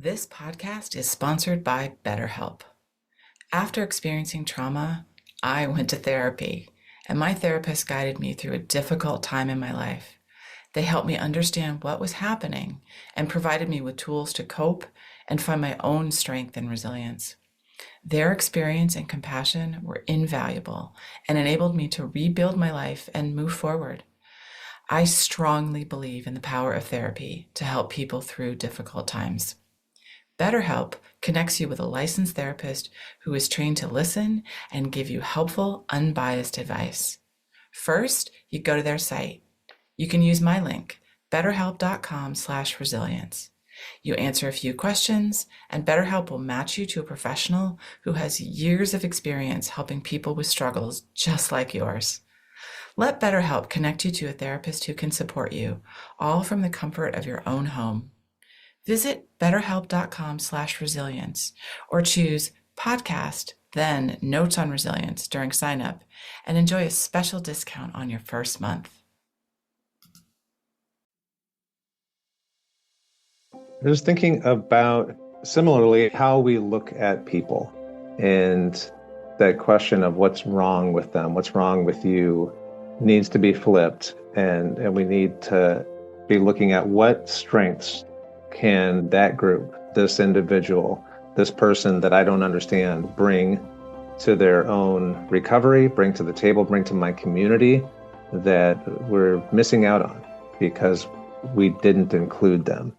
This podcast is sponsored by BetterHelp. After experiencing trauma, I went to therapy, and my therapist guided me through a difficult time in my life. They helped me understand what was happening and provided me with tools to cope and find my own strength and resilience. Their experience and compassion were invaluable and enabled me to rebuild my life and move forward. I strongly believe in the power of therapy to help people through difficult times. BetterHelp connects you with a licensed therapist who is trained to listen and give you helpful, unbiased advice. First, you go to their site. You can use my link, betterhelp.com/resilience. You answer a few questions, and BetterHelp will match you to a professional who has years of experience helping people with struggles just like yours. Let BetterHelp connect you to a therapist who can support you, all from the comfort of your own home. Visit betterhelp.com/resilience or choose podcast, then notes on resilience during sign up and enjoy a special discount on your first month. I was thinking about similarly how we look at people and that question of what's wrong with them, what's wrong with you needs to be flipped. And we need to be looking at what strengths can that group, this individual, this person that I don't understand, bring to their own recovery, bring to the table, bring to my community that we're missing out on because we didn't include them.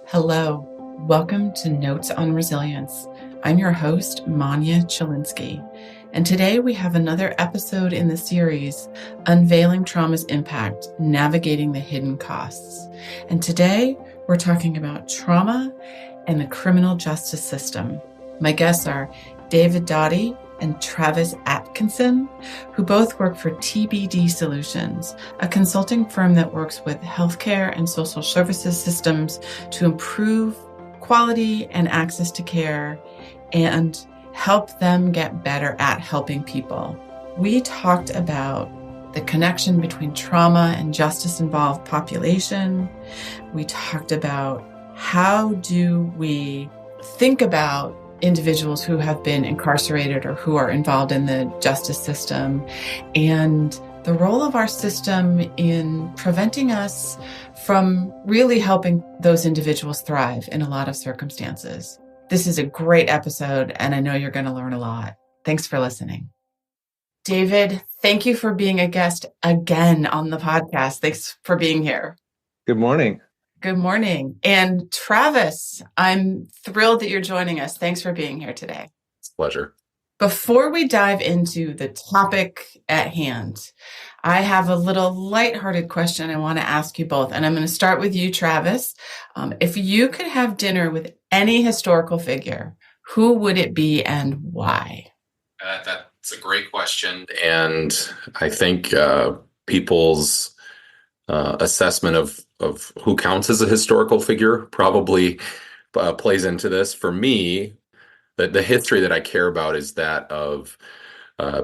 Hello, welcome to Notes on Resilience. I'm your host, Manya Chilinsky, and today we have another episode in the series, Unveiling Trauma's Impact, Navigating the Hidden Costs. And today we're talking about trauma and the criminal justice system. My guests are David Dawdy and Travis Atkinson, who both work for TBD Solutions, a consulting firm that works with healthcare and social services systems to improve quality and access to care and help them get better at helping people. We talked about the connection between trauma and justice-involved population. We talked about how do we think about individuals who have been incarcerated or who are involved in the justice system, and the role of our system in preventing us from really helping those individuals thrive in a lot of circumstances. This is a great episode, and I know you're going to learn a lot. Thanks for listening. David, thank you for being a guest again on the podcast. Thanks for being here. Good morning. Good morning. And Travis, I'm thrilled that you're joining us. Thanks for being here today. It's a pleasure. Before we dive into the topic at hand, I have a little lighthearted question I want to ask you both. And I'm going to start with you, Travis. If you could have dinner with any historical figure, who would it be and why? That's a great question. And I think people's assessment of who counts as a historical figure probably plays into this. For me, the history that I care about is that of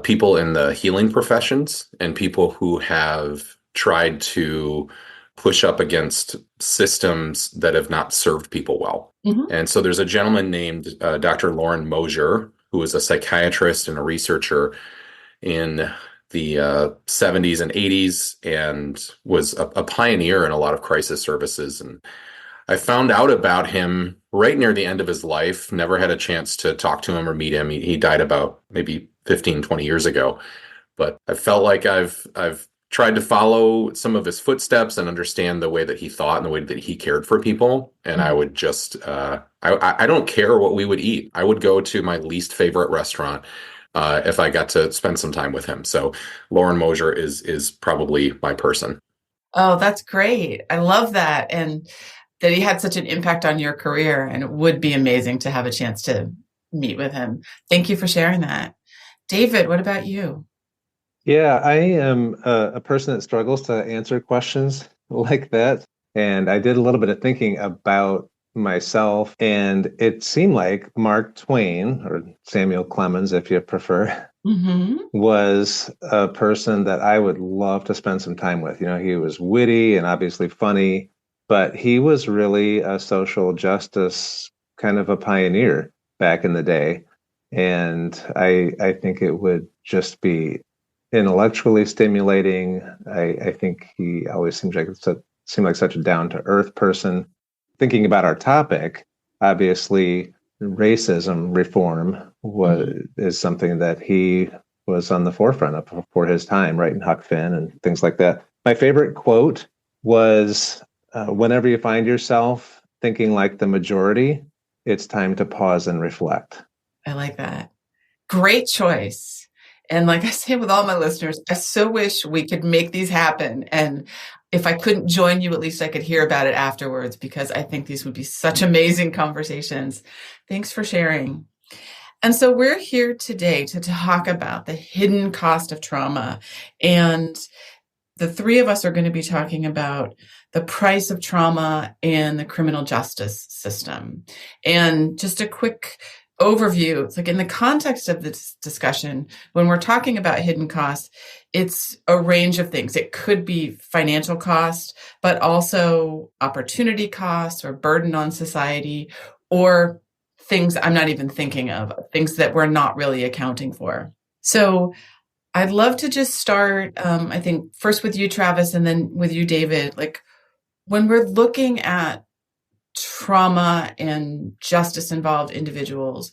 people in the healing professions and people who have tried to push up against systems that have not served people well. Mm-hmm. And so there's a gentleman named Dr. Loren Mosier, who is a psychiatrist and a researcher in the 70s and 80s and was a pioneer in a lot of crisis services. And I found out about him right near the end of his life, never had a chance to talk to him or meet him. He died about maybe 15, 20 years ago. But I felt like I've tried to follow some of his footsteps and understand the way that he thought and the way that he cared for people. And I would just, I don't care what we would eat. I would go to my least favorite restaurant if I got to spend some time with him. So Loren Mosier is probably my person. Oh, that's great. I love that. And that he had such an impact on your career, and it would be amazing to have a chance to meet with him. Thank you for sharing that. David, what about you? Yeah, I am a person that struggles to answer questions like that. And I did a little bit of thinking about myself, and it seemed like Mark Twain, or Samuel Clemens, if you prefer, was a person that I would love to spend some time with. You know, he was witty and obviously funny, but he was really a social justice kind of a pioneer back in the day. And I think it would just be intellectually stimulating. I think he always seemed like such a down to earth person. Thinking about our topic, obviously, racism reform is something that he was on the forefront of for his time, right? In Huck Finn and things like that. My favorite quote was, whenever you find yourself thinking like the majority, it's time to pause and reflect. I like that. Great choice. And like I say with all my listeners, I so wish we could make these happen. And if I couldn't join you, at least I could hear about it afterwards, because I think these would be such amazing conversations. Thanks for sharing. And so we're here today to talk about the hidden cost of trauma. And the three of us are going to be talking about the price of trauma and the criminal justice system. And just a quick overview, it's like in the context of this discussion, when we're talking about hidden costs, it's a range of things. It could be financial cost, but also opportunity costs or burden on society, or things I'm not even thinking of, things that we're not really accounting for. So I'd love to just start, I think, first with you, Travis, and then with you, David. Like, when we're looking at trauma and justice involved individuals,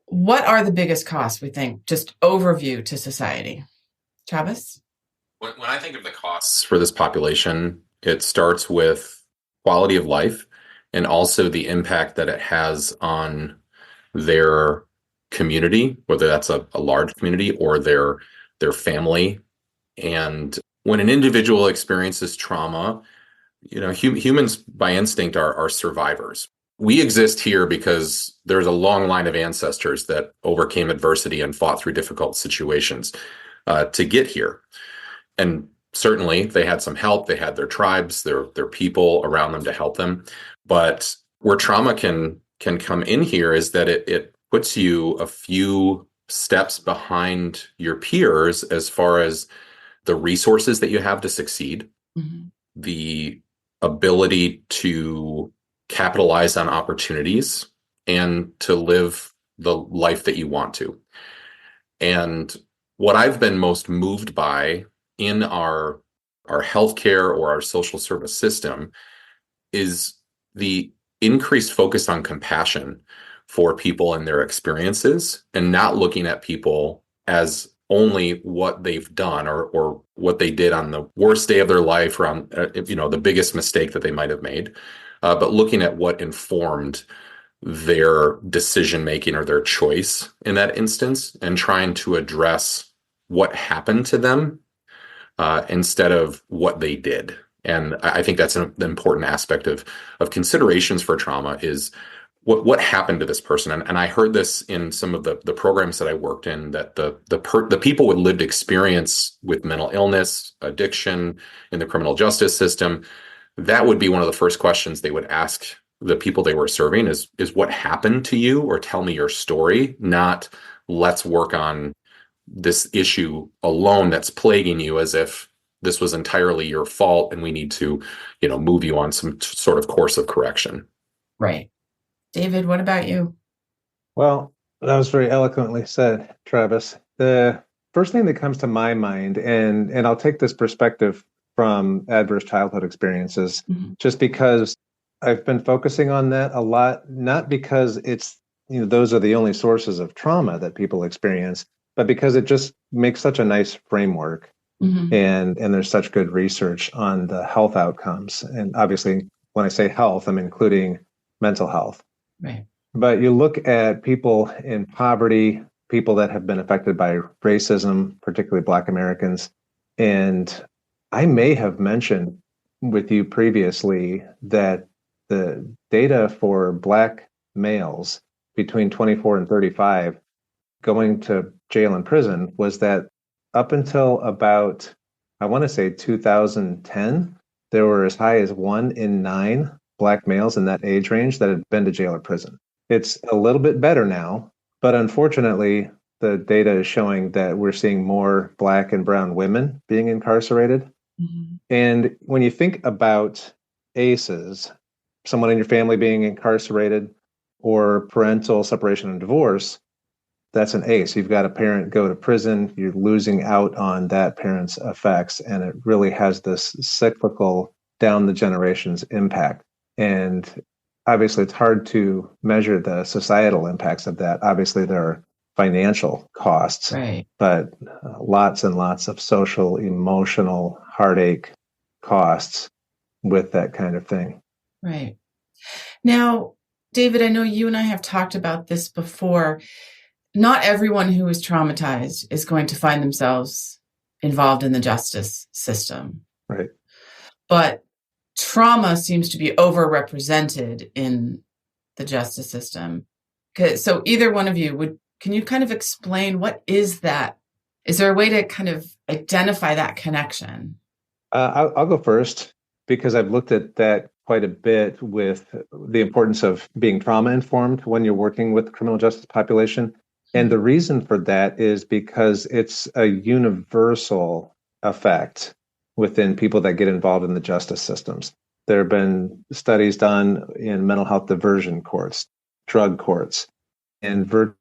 what are the biggest costs, we think, just overview to society? Travis? When I think of the costs for this population, it starts with quality of life and also the impact that it has on their community, whether that's a large community or their family. And when an individual experiences trauma, humans by instinct are survivors. We exist here because there's a long line of ancestors that overcame adversity and fought through difficult situations to get here. And certainly they had some help. They had their tribes, their people around them to help them. But where trauma can come in here is that it puts you a few steps behind your peers as far as the resources that you have to succeed, the ability to capitalize on opportunities, and to live the life that you want to. And what I've been most moved by in our healthcare or our social service system is the increased focus on compassion for people and their experiences, and not looking at people as only what they've done or what they did on the worst day of their life or on the biggest mistake that they might have made, but looking at what informed their decision making or their choice in that instance, and trying to address what happened to them instead of what they did. And I think that's an important aspect of considerations for trauma is what happened to this person. And I heard this in some of the programs that I worked in, that the people with lived experience with mental illness, addiction in the criminal justice system, that would be one of the first questions they would ask the people they were serving is what happened to you, or tell me your story, not let's work on this issue alone that's plaguing you as if this was entirely your fault and we need to, move you on some sort of course of correction. Right. David, what about you? Well, that was very eloquently said, Travis. The first thing that comes to my mind, and I'll take this perspective from adverse childhood experiences, just because I've been focusing on that a lot, not because it's, those are the only sources of trauma that people experience, but because it just makes such a nice framework. And there's such good research on the health outcomes. And obviously, when I say health, I'm including mental health. Right. But you look at people in poverty, people that have been affected by racism, particularly Black Americans. And I may have mentioned with you previously that the data for Black males between 24 and 35 going to jail and prison was that up until about, I want to say 2010, there were as high as 1 in 9 Black males in that age range that had been to jail or prison. It's a little bit better now, but unfortunately, the data is showing that we're seeing more Black and brown women being incarcerated. And when you think about ACEs, someone in your family being incarcerated or parental separation and divorce, that's an ACE. You've got a parent go to prison, you're losing out on that parent's effects, and it really has this cyclical down the generations impact. And obviously, it's hard to measure the societal impacts of that. Obviously, there are financial costs, Right. but lots and lots of social, emotional heartache costs with that kind of thing. Right. Now, David, I know you and I have talked about this before. Not everyone who is traumatized is going to find themselves involved in the justice system. Right. But trauma seems to be overrepresented in the justice system. So either one of you can you kind of explain what is that? Is there a way to kind of identify that connection? I'll go first because I've looked at that quite a bit with the importance of being trauma informed when you're working with the criminal justice population. And the reason for that is because it's a universal effect within people that get involved in the justice systems. There have been studies done in mental health diversion courts, drug courts, and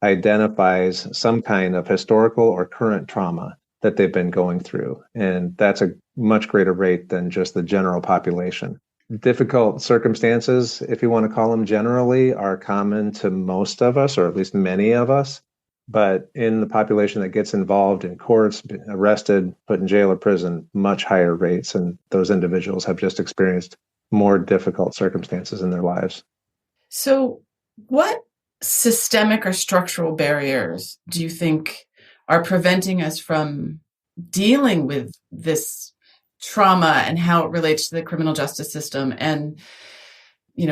identifies some kind of historical or current trauma that they've been going through. And that's a much greater rate than just the general population. Difficult circumstances, if you want to call them generally, are common to most of us, or at least many of us. But in the population that gets involved in courts, arrested, put in jail or prison, much higher rates. And those individuals have just experienced more difficult circumstances in their lives. So what systemic or structural barriers do you think are preventing us from dealing with this trauma and how it relates to the criminal justice system and,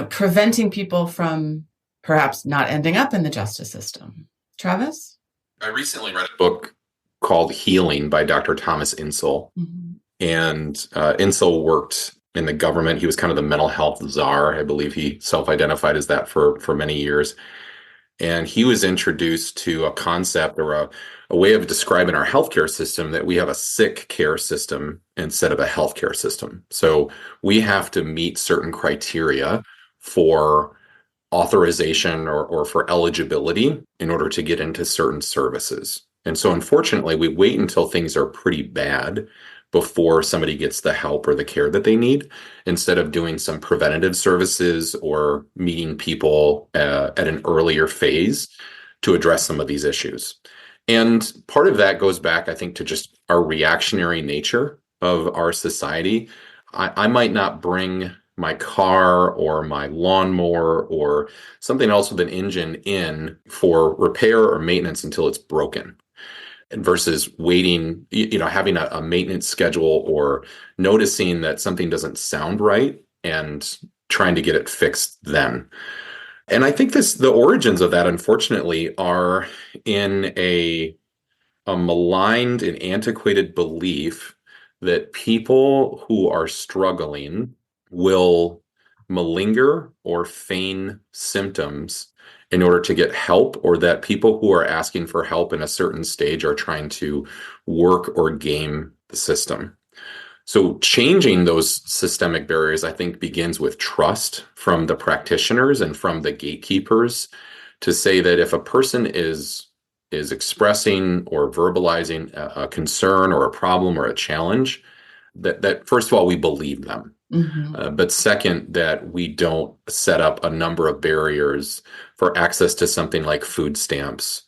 preventing people from perhaps not ending up in the justice system? Travis? I recently read a book called Healing by Dr. Thomas Insel. Mm-hmm. And Insel worked in the government. He was kind of the mental health czar. I believe he self-identified as that for many years. And he was introduced to a concept or a way of describing our healthcare system, that we have a sick care system instead of a healthcare system. So we have to meet certain criteria for authorization or for eligibility in order to get into certain services. And so unfortunately, we wait until things are pretty bad before somebody gets the help or the care that they need, instead of doing some preventative services or meeting people at an earlier phase to address some of these issues. And part of that goes back, I think, to just our reactionary nature of our society. I might not bring my car or my lawnmower or something else with an engine in for repair or maintenance until it's broken, versus waiting, having a maintenance schedule or noticing that something doesn't sound right and trying to get it fixed then. And I think the origins of that, unfortunately, are in a maligned and antiquated belief that people who are struggling will malinger or feign symptoms in order to get help, or that people who are asking for help in a certain stage are trying to work or game the system. So changing those systemic barriers, I think, begins with trust from the practitioners and from the gatekeepers, to say that if a person is expressing or verbalizing a concern or a problem or a challenge, that first of all, we believe them. Mm-hmm. But second, that we don't set up a number of barriers for access to something like food stamps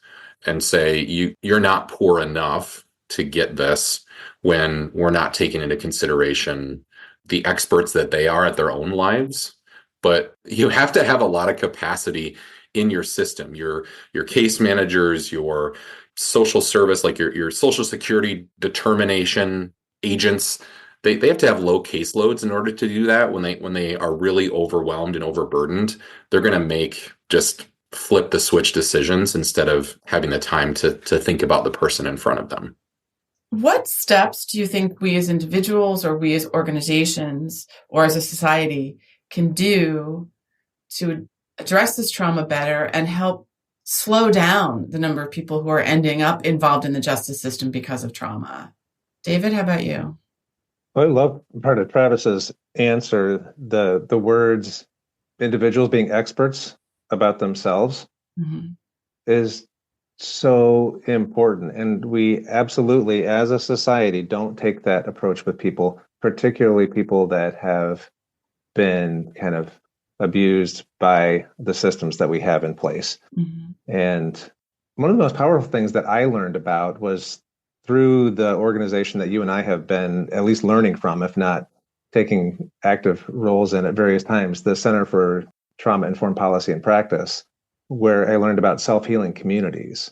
and say, you're not poor enough to get this, when we're not taking into consideration the experts that they are at their own lives. But you have to have a lot of capacity in your system, your case managers, your social service, like your social security determination agents. They have to have low caseloads in order to do that. When they are really overwhelmed and overburdened, they're going to just flip the switch decisions instead of having the time to think about the person in front of them. What steps do you think we as individuals, or we as organizations, or as a society can do to address this trauma better and help slow down the number of people who are ending up involved in the justice system because of trauma? David, how about you? I love part of Travis's answer, the words individuals being experts about themselves Mm-hmm. is so important. And we absolutely, as a society, don't take that approach with people, particularly people that have been kind of abused by the systems that we have in place. Mm-hmm. And one of the most powerful things that I learned about was through the organization that you and I have been at least learning from, if not taking active roles in at various times, the Center for Trauma Informed Policy and Practice, where I learned about self-healing communities.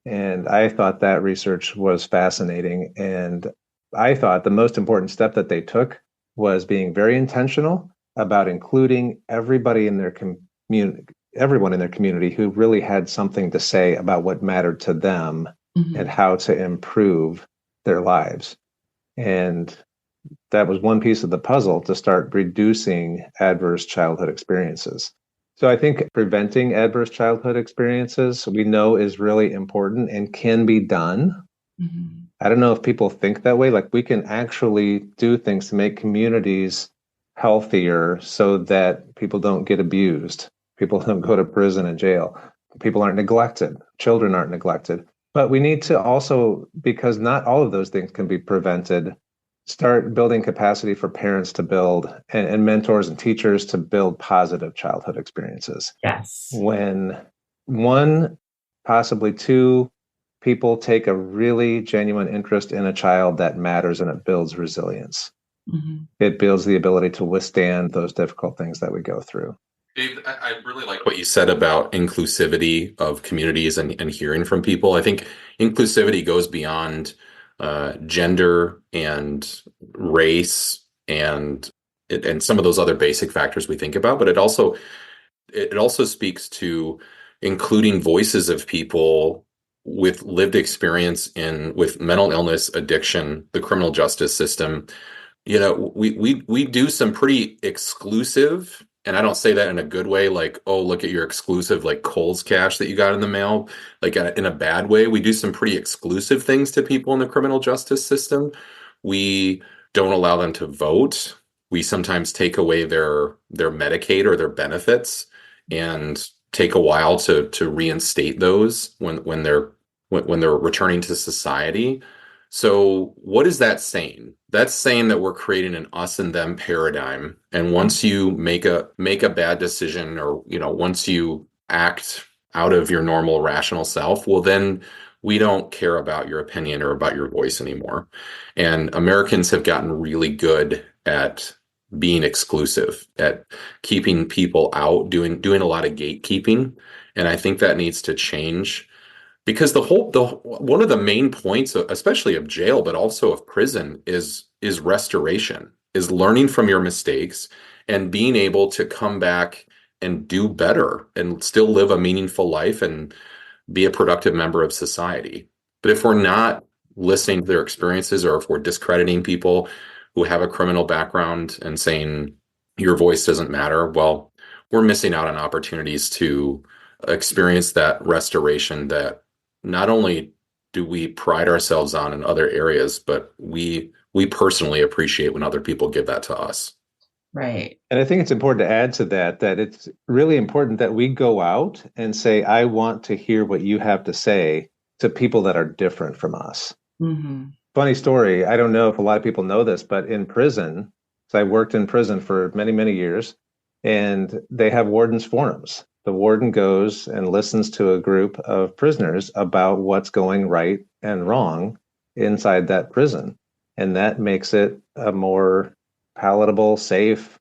And I thought that research was fascinating. And I thought the most important step that they took was being very intentional about including everybody in their community, everyone in their community who really had something to say about what mattered to them Mm-hmm. and how to improve their lives. And that was one piece of the puzzle to start reducing adverse childhood experiences. So I think preventing adverse childhood experiences we know is really important and can be done. Mm-hmm. I don't know if people think that way. Like we can actually do things to make communities healthier so that people don't get abused, people don't go to prison and jail, people aren't neglected, children aren't neglected. But we need to also, because not all of those things can be prevented, start building capacity for parents to build and mentors and teachers to build positive childhood experiences. Yes. When one, possibly two people take a really genuine interest in a child, that matters and it builds resilience. Mm-hmm. It builds the ability to withstand those difficult things that we go through. Dave, I really like what you said about inclusivity of communities and hearing from people. I think inclusivity goes beyond gender and race and some of those other basic factors we think about, but it also speaks to including voices of people with lived experience with mental illness, addiction, the criminal justice system. We do some pretty exclusive, and I don't say that in a good way, like, oh, look at your exclusive, like Kohl's cash that you got in the mail, like in a bad way. We do some pretty exclusive things to people in the criminal justice system. We don't allow them to vote. We sometimes take away their Medicaid or their benefits and take a while to reinstate those when they're returning to society. So what is that saying? That's saying that we're creating an us and them paradigm. And once you make a bad decision, or once you act out of your normal rational self, well, then we don't care about your opinion or about your voice anymore. And Americans have gotten really good at being exclusive, at keeping people out, doing a lot of gatekeeping. And I think that needs to change. Because the one of the main points, especially of jail, but also of prison, is restoration, is learning from your mistakes and being able to come back and do better and still live a meaningful life and be a productive member of society. But if we're not listening to their experiences, or if we're discrediting people who have a criminal background and saying your voice doesn't matter, well, we're missing out on opportunities to experience that restoration that not only do we pride ourselves on in other areas, but we personally appreciate when other people give that to us. Right. And I think it's important to add to that it's really important that we go out and say, I want to hear what you have to say to people that are different from us. Mm-hmm. Funny story. I don't know if a lot of people know this, but in prison, so I worked in prison for many, many years, and they have wardens' forums. The warden goes and listens to a group of prisoners about what's going right and wrong inside that prison. And that makes it a more palatable, safe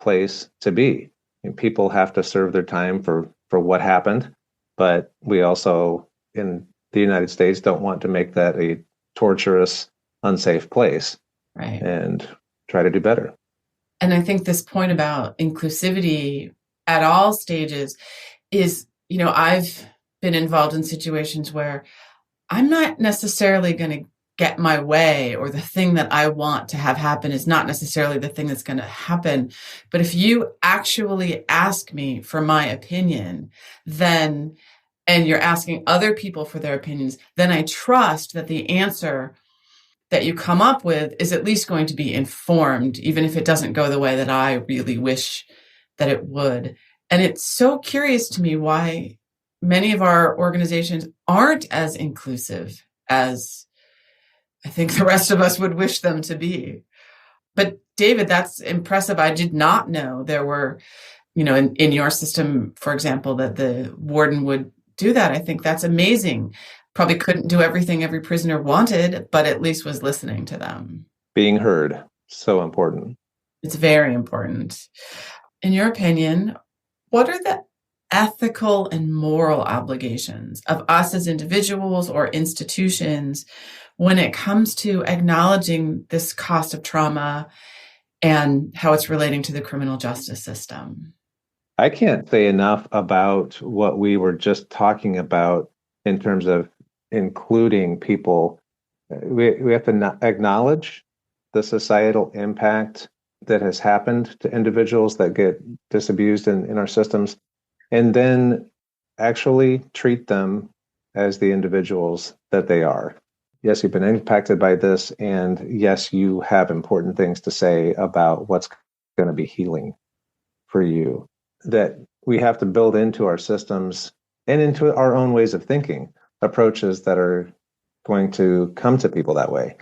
place to be. And people have to serve their time for what happened. But we also, in the United States, don't want to make that a torturous, unsafe place. Right. And try to do better. And I think this point about inclusivity at all stages is, I've been involved in situations where I'm not necessarily going to get my way, or the thing that I want to have happen is not necessarily the thing that's going to happen. But if you actually ask me for my opinion, and you're asking other people for their opinions, then I trust that the answer that you come up with is at least going to be informed, even if it doesn't go the way that I really wish that it would. And it's so curious to me why many of our organizations aren't as inclusive as I think the rest of us would wish them to be. But David, that's impressive. I did not know there were, in your system, for example, that the warden would do that. I think that's amazing. Probably couldn't do everything every prisoner wanted, but at least was listening to them. Being heard, so important. It's very important. In your opinion, what are the ethical and moral obligations of us as individuals or institutions when it comes to acknowledging this cost of trauma and how it's relating to the criminal justice system? I can't say enough about what we were just talking about in terms of including people. We have to acknowledge the societal impact that has happened to individuals that get disabused in our systems, and then actually treat them as the individuals that they are. Yes, you've been impacted by this, and yes, you have important things to say about what's going to be healing for you, that we have to build into our systems and into our own ways of thinking, approaches that are going to come to people that way.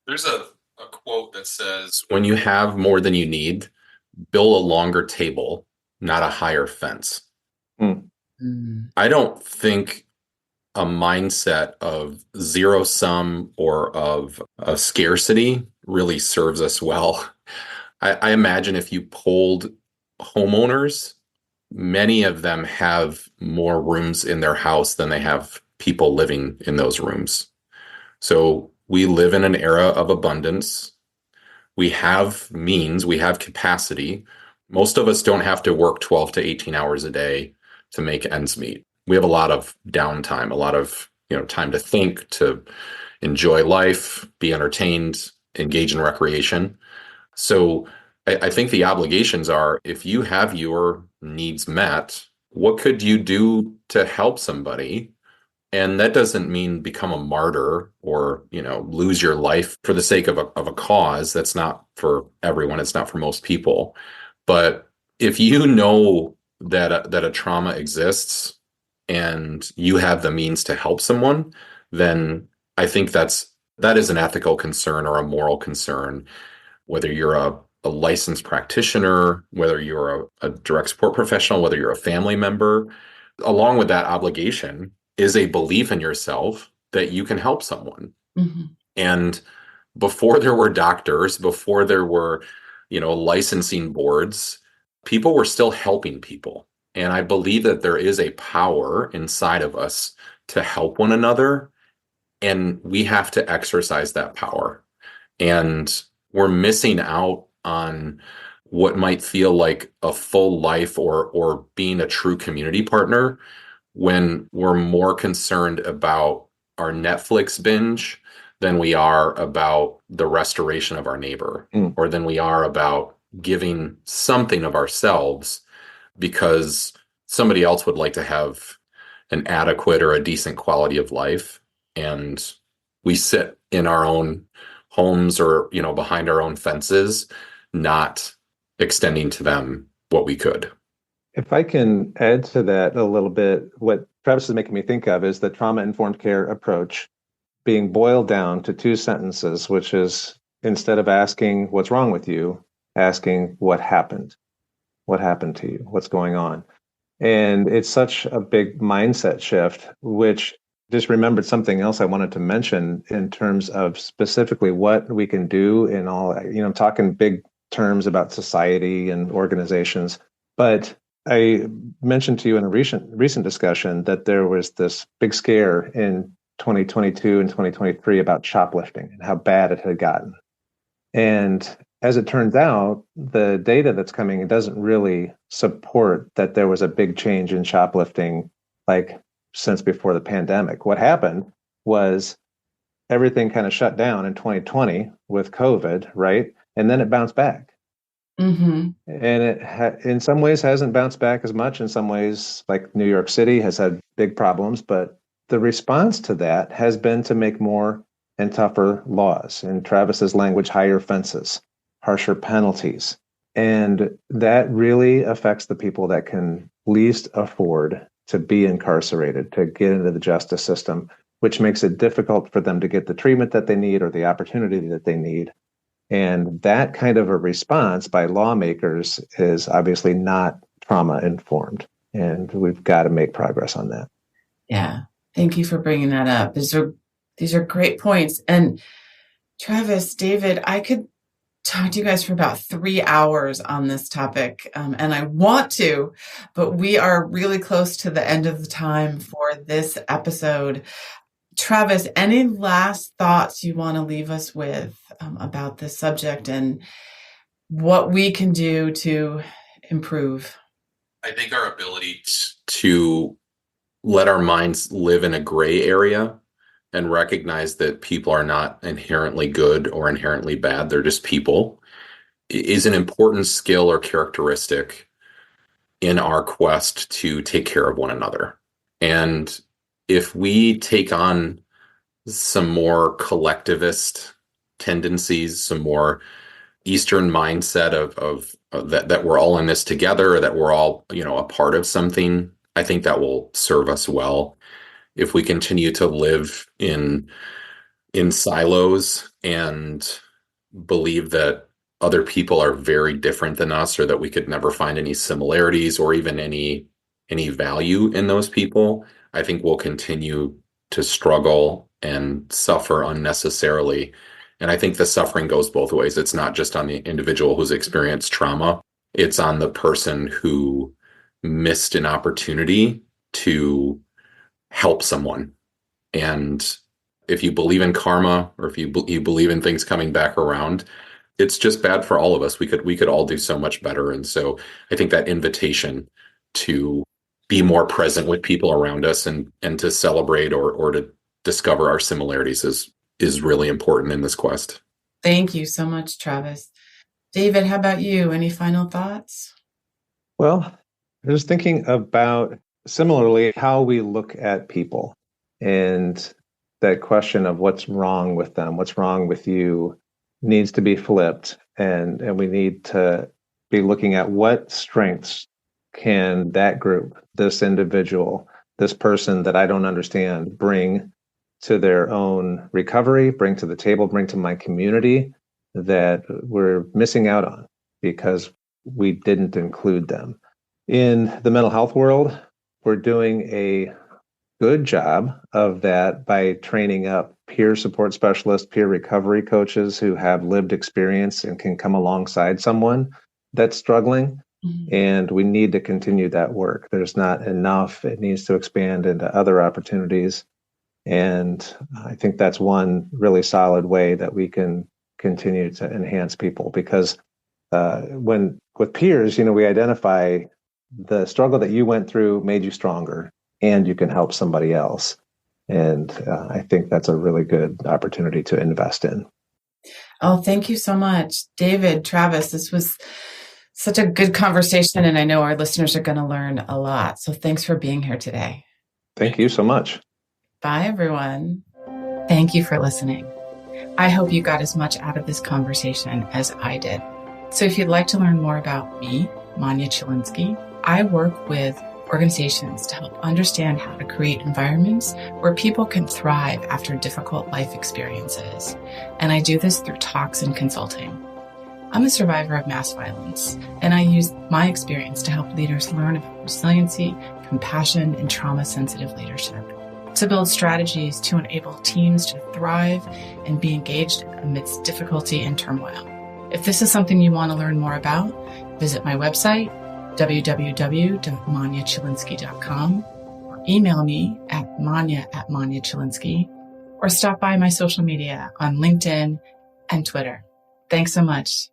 There's a quote that says, when you have more than you need, build a longer table, not a higher fence. I don't think a mindset of zero sum or of a scarcity really serves us well. I imagine if you polled homeowners, many of them have more rooms in their house than they have people living in those rooms. So we live in an era of abundance. We have means, we have capacity. Most of us don't have to work 12 to 18 hours a day to make ends meet. We have a lot of downtime, a lot of time to think, to enjoy life, be entertained, engage in recreation. So I think the obligations are, if you have your needs met, what could you do to help somebody? And that doesn't mean become a martyr or, lose your life for the sake of a cause. That's not for everyone. It's not for most people. But if you know that a trauma exists and you have the means to help someone, then I think that is an ethical concern or a moral concern, whether you're a licensed practitioner, whether you're a direct support professional, whether you're a family member. Along with that obligation is a belief in yourself that you can help someone. Mm-hmm. And before there were doctors, before there were, licensing boards, people were still helping people. And I believe that there is a power inside of us to help one another, and we have to exercise that power. And we're missing out on what might feel like a full life or being a true community partner when we're more concerned about our Netflix binge than we are about the restoration of our neighbor, or than we are about giving something of ourselves because somebody else would like to have an adequate or a decent quality of life. And we sit in our own homes or, behind our own fences, not extending to them what we could. If I can add to that a little bit, what Travis is making me think of is the trauma-informed care approach being boiled down to two sentences, which is, instead of asking what's wrong with you, asking what happened. What happened to you? What's going on? And it's such a big mindset shift, which just remembered something else I wanted to mention in terms of specifically what we can do in all, talking big terms about society and organizations. But I mentioned to you in a recent discussion that there was this big scare in 2022 and 2023 about shoplifting and how bad it had gotten. And as it turns out, the data that's coming doesn't really support that there was a big change in shoplifting since before the pandemic. What happened was everything kind of shut down in 2020 with COVID, right? And then it bounced back. Mm-hmm. And it in some ways hasn't bounced back as much. In some ways, like New York City has had big problems, but the response to that has been to make more and tougher laws. In Travis's language, higher fences, harsher penalties. And that really affects the people that can least afford to be incarcerated, to get into the justice system, which makes it difficult for them to get the treatment that they need or the opportunity that they need. And that kind of a response by lawmakers is obviously not trauma informed. And we've got to make progress on that. Yeah. Thank you for bringing that up. These are great points. And Travis, David, I could talk to you guys for about 3 hours on this topic. And I want to, but we are really close to the end of the time for this episode. Travis, any last thoughts you want to leave us with about this subject and what we can do to improve? I think our ability to let our minds live in a gray area and recognize that people are not inherently good or inherently bad, they're just people, is an important skill or characteristic in our quest to take care of one another. And if we take on some more collectivist tendencies, some more Eastern mindset of that we're all in this together, that we're all, a part of something, I think that will serve us well. If we continue to live in silos and believe that other people are very different than us, or that we could never find any similarities or even any value in those people, I think we'll continue to struggle and suffer unnecessarily. And I think the suffering goes both ways. It's not just on the individual who's experienced trauma. It's on the person who missed an opportunity to help someone. And if you believe in karma, or if you believe in things coming back around, it's just bad for all of us. We could all do so much better. And so I think that invitation to be more present with people around us and to celebrate or to discover our similarities is really important in this quest. Thank you so much, Travis. David, how about you? Any final thoughts? Well, I was thinking about similarly how we look at people, and that question of what's wrong with them, what's wrong with you, needs to be flipped. And we need to be looking at what strengths can that group, this individual, this person that I don't understand, bring to their own recovery, bring to the table, bring to my community that we're missing out on because we didn't include them. In the mental health world, we're doing a good job of that by training up peer support specialists, peer recovery coaches who have lived experience and can come alongside someone that's struggling. Mm-hmm. And we need to continue that work. There's not enough. It needs to expand into other opportunities. And I think that's one really solid way that we can continue to enhance people, because when with peers, we identify the struggle that you went through made you stronger, and you can help somebody else. And I think that's a really good opportunity to invest in. Oh, thank you so much, David, Travis. This was such a good conversation, and I know our listeners are going to learn a lot. So thanks for being here today. Thank you so much. Bye, everyone. Thank you for listening. I hope you got as much out of this conversation as I did. So if you'd like to learn more about me, Manya Chilinsky, I work with organizations to help understand how to create environments where people can thrive after difficult life experiences. And I do this through talks and consulting. I'm a survivor of mass violence, and I use my experience to help leaders learn about resiliency, compassion, and trauma-sensitive leadership, to build strategies to enable teams to thrive and be engaged amidst difficulty and turmoil. If this is something you want to learn more about, visit my website, www.manyachilinsky.com, or email me at manya@manyachilinsky, or stop by my social media on LinkedIn and Twitter. Thanks so much.